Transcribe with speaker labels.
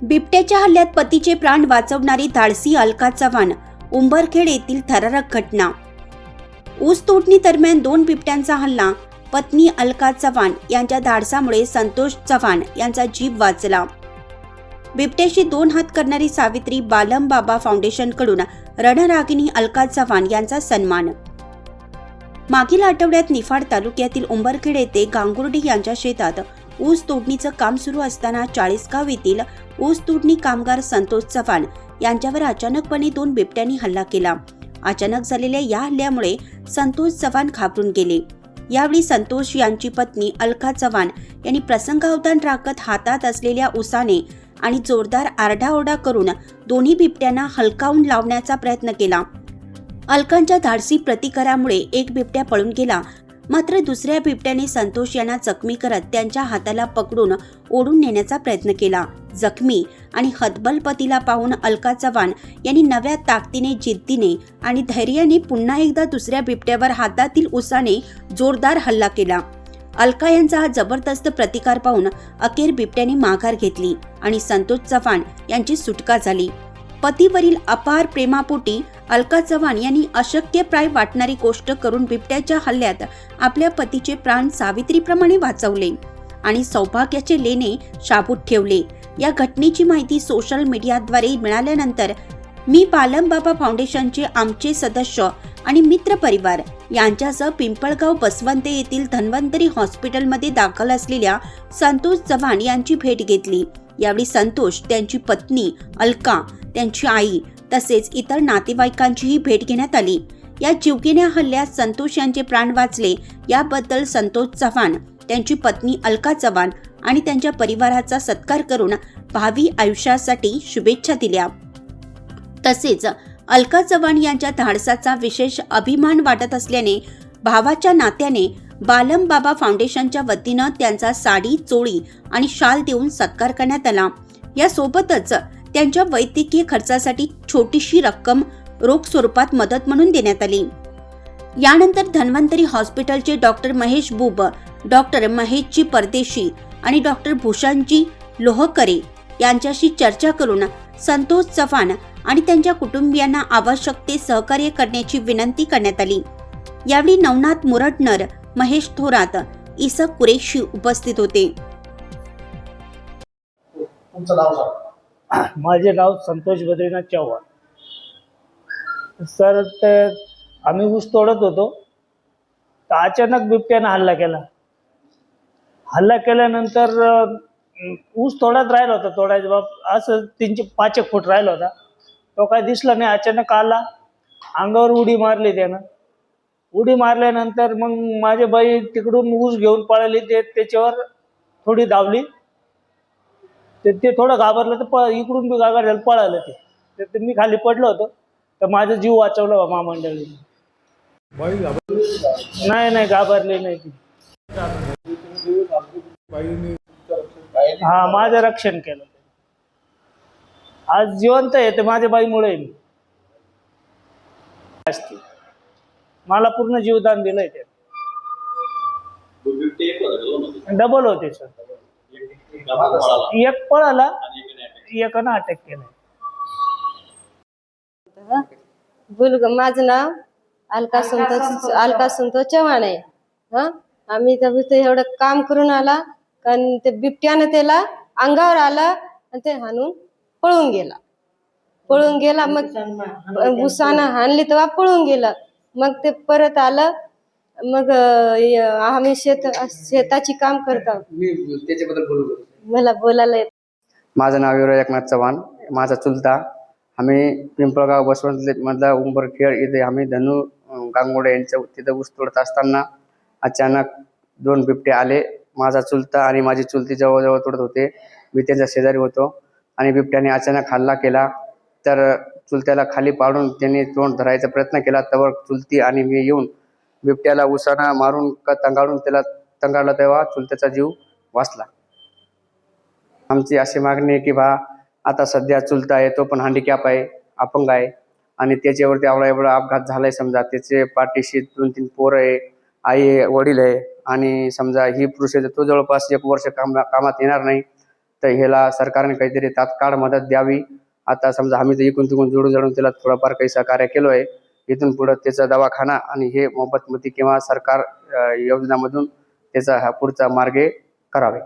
Speaker 1: बिबट्याच्या हल्ल्यात पतीचे प्राण वाचवणारी धाडसी अलका चव्हाण. उंबरखेड येथील थरारक घटना. ऊस तोडणी दरम्यान 2 बिबट्यांचा हल्ला. पत्नी अलका चव्हाण यांच्या धाडसामुळे संतोष चव्हाण यांचा जीव वाचला. बिबट्याशी 2 हात करणारी सावित्री बालम बाबा फाउंडेशन कडून रणरागिणी अलका चव्हाण यांचा सन्मान. मागील आठवड्यात निफाड तालुक्यातील उंबरखेड येथे गांगुर्डी यांच्या शेतात ऊस तोडणीचं काम सुरू असताना चाळीसगाव येथील ऊस तोडणी कामगार संतोष चव्हाण यांच्यावर अचानकपणे 2 बिबट्यांनी हल्ला केला. अचानक झालेल्या या हल्ल्यामुळे संतोष चव्हाण घाबरून गेले. यावेळी संतोष यांची पत्नी अलका चव्हाण यांनी प्रसंगावधान राखत हातात असलेल्या उसाने आणि जोरदार आरडाओरडा करून दोन्ही बिबट्यांना हलकावून लावण्याचा प्रयत्न केला. अलकांच्या धाडसी प्रतिकारामुळे एक बिबट्या पळून गेला, मात्र दुसऱ्या बिबट्याने संतोष यांना जखमी करत त्यांच्या हाताला पकडून ओढून नेण्याचा प्रयत्न केला. जखमी आणि हतबल पतीला पाहून अलका चव्हाण यांनी नव्या ताकदीने, जिद्दीने आणि धैर्याने पुन्हा एकदा दुसऱ्या बिबट्यावर हातातील उसाने जोरदार हल्ला केला. अलका यांचा हा जबरदस्त प्रतिकार पाहून अखेर बिबट्याने माघार घेतली आणि संतोष चव्हाण यांची सुटका झाली. पतीवरील अपार प्रेमापोटी अलका चव्हाण यांनी अशक्यप्राय वाटणारी गोष्ट करून बिबट्याच्या हल्ल्यात आपल्या पतीचे प्राण सावित्रीप्रमाणे वाचवले आणि सौभाग्याचे लेणे शाबूत ठेवले. या घटनेची माहिती सोशल मीडियाद्वारे मिळाल्यानंतर मी बालम बाबा फाउंडेशनचे आमचे सदस्य आणि मित्र परिवार यांच्यासह पिंपळगाव बसवंते येथील धन्वंतरी हॉस्पिटलमध्ये दाखल असलेल्या संतोष चव्हाण यांची भेट घेतली. यावेळी संतोष, त्यांची पत्नी अलका, त्यांची आई तसेच इतर नातेवाईकांचीही भेट घेण्यात आली. या जीवघेण्या हल्ल्यात संतोष यांचे प्राण वाचले याबद्दल संतोष चव्हाण, त्यांची पत्नी अलका चव्हाण आणि त्यांच्या परिवाराचा सत्कार करून भावी आयुष्यासाठी शुभेच्छा दिल्या. तसेच अलका चव्हाण यांच्या धाडसाचा विशेष अभिमान वाटत असल्याने भावाच्या नात्याने बालम बाबा फाउंडेशनच्या वतीनं त्यांचा साडी, चोळी आणि शाल देऊन सत्कार करण्यात आला. यासोबतच त्यांच्या वैद्यकीय खर्चासाठी छोटीशी रक्कम रोख स्वरूपात मदत म्हणून देण्यात आली. यानंतर धन्वंतरी हॉस्पिटलचे डॉक्टर महेश बुब, डॉक्टर महेशजी परदेशी आणि डॉक्टर भूषणजी लोहकरे यांच्याशी चर्चा करून संतोष चव्हाण आणि त्यांच्या कुटुंबियांना आवश्यक ते सहकार्य करण्याची विनंती करण्यात आली. यावेळी नवनाथ मुरटनर, महेश थोरात, इसक कुरेशी उपस्थित होते.
Speaker 2: माझे नाव संतोष बद्रीनाथ चव्हाण. सर, ते आम्ही ऊस तोडत होतो तर अचानक बिबट्यानं हल्ला केला. हल्ला केल्यानंतर ऊस तोडत राहिला होता. तोडायचा बाब असं 3-5 फूट राहिला होता. तो काय दिसला नाही. अचानक आला, अंगावर उडी मारली त्यानं. उडी मारल्यानंतर मग माझे बाई तिकडून ऊस घेऊन पळाली. त्याच्यावर थोडी धावली. ते थोडं घाबरलं तर इकडून बी गागार झालं, पळालं. ते मी खाली पडलो होतो तर माझा जीव वाचवला बा महामंडळीने. नाही घाबरली नाही ती. हा, माझं रक्षण केलं. आज जिवंत आहे ते माझ्या बाईमुळे. मला पूर्ण जीवदान दिलंय ते. डबल होते सर. एक पळाला, एकानं अटॅक केलाय.
Speaker 3: माझं नाव अलका संतोष चव्हाण आहे. आम्ही तर एवढं काम करून आला कारण ते बिबट्यानं त्याला अंगावर आला आणि ते हाणून पळून गेला. मग उसानं हाणली तेव्हा पळून गेला. मग ते परत आलं. मग आम्ही शेताची काम करतो. मला बोलायला येत.
Speaker 4: माझं नाव युवराज एकनाथ चव्हाण. माझा चुलता. आम्ही पिंपळगाव बसवंत मधला उंबरखेड इथे आम्ही धनु गांगोडे यांच्या तिथं ऊस तोडत असताना अचानक 2 बिबटे आले. माझा चुलता आणि माझी चुलती जवळजवळ तोडत होते. मी त्यांच्या शेजारी होतो आणि बिबट्याने अचानक हल्ला केला. तर चुलत्याला खाली पाडून त्यांनी तोंड धरायचा प्रयत्न केला. तर चुलती आणि मी येऊन बिबट्याला उसाना मारून तंगाडून त्याला तंगाडला, तेव्हा चुलत्याचा जीव वाचला. आमची अशी मागणी आहे की आता सध्या चुलता आहे, तो पण हँडिकॅप आहे, अपंग आहे आणि त्याच्यावरती एवढा अपघात झालाय. समजा त्याचे पाठीशी 2-3 पोरं आहे, आई वडील आहे आणि समजा ही प्रोसेस तो जवळपास 1 वर्ष कामात येणार नाही. तर ह्याला सरकारने काहीतरी तात्काळ मदत द्यावी. आता समजा आम्ही तर इकडून तिकडून जोडून त्याला थोडंफार काही सहकार्य केलो आहे. इथून पुढं त्याचा दवाखाना आणि हे मोफतमध्ये किंवा सरकार योजनामधून त्याचा हा पुढचा मार्ग करावे.